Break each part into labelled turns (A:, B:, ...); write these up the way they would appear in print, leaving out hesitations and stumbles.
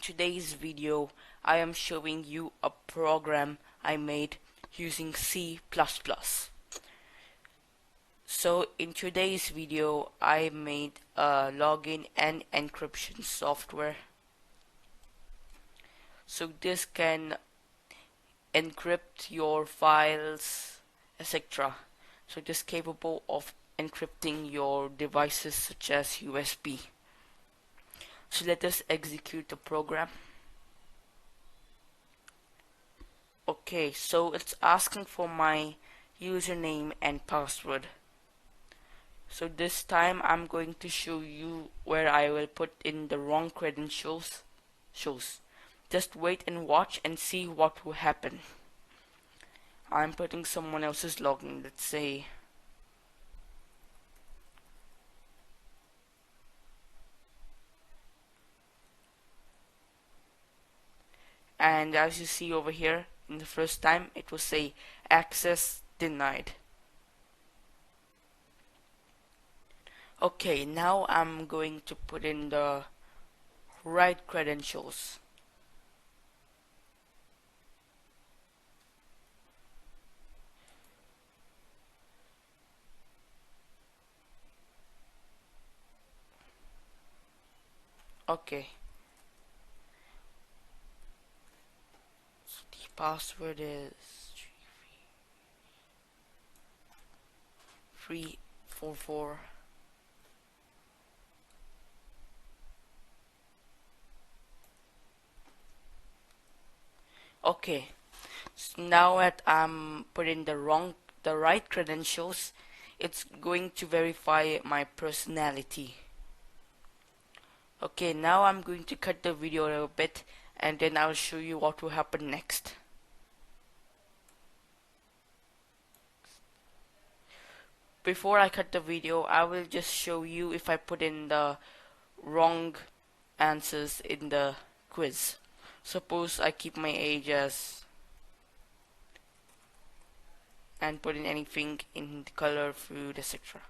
A: today's video I am showing you a program I made using C++. So in today's video I made a login and encryption software. So this can encrypt your files, etc. So it is capable of encrypting your devices such as USB. So let us execute the program. Okay, so it's asking for my username and password. So this time I'm going to show you where I will put in the wrong credentials. Just wait and watch and see what will happen. I'm putting someone else's login, let's say. And as you see over here, in the first time it will say access denied. Okay, now I'm going to put in the right credentials. Okay. So the password is 344. Okay. So now that I'm putting the right credentials, it's going to verify my personality. Okay, now I'm going to cut the video a little bit and then I'll show you what will happen next. Before I cut the video, I will just show you if I put in the wrong answers in the quiz. Suppose I keep my age as and put in anything in the color, food, etc.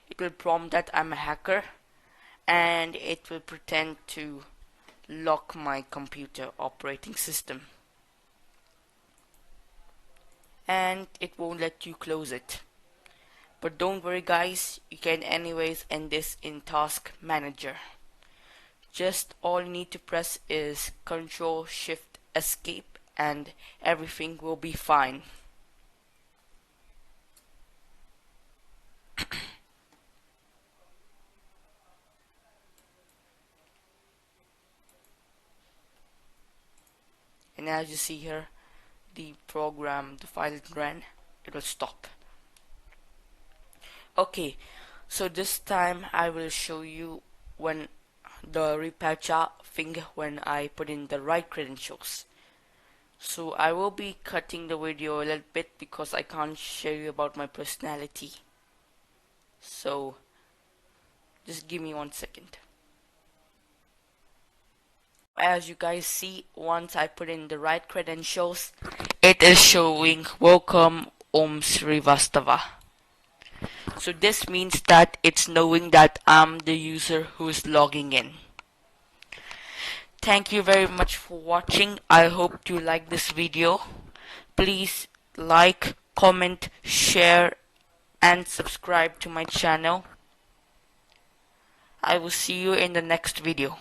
A: It will prompt that I'm a hacker and it will pretend to lock my computer operating system. And it won't let you close it. But don't worry guys, you can anyways end this in Task Manager. Just all you need to press is Ctrl Shift Escape and everything will be fine. And as you see here, the program, the file it ran, it will stop. Okay, so this time I will show you when the repacha thing when I put in the right credentials. So I will be cutting the video a little bit because I can't show you about my personality. So just give me 1 second. As you guys see, once I put in the right credentials, it is showing welcome Om Srivastava. So this means that it's knowing that I'm the user who is logging in. Thank you very much for watching. I hope you like this video. Please like, comment, share and subscribe to my channel. I will see you in the next video.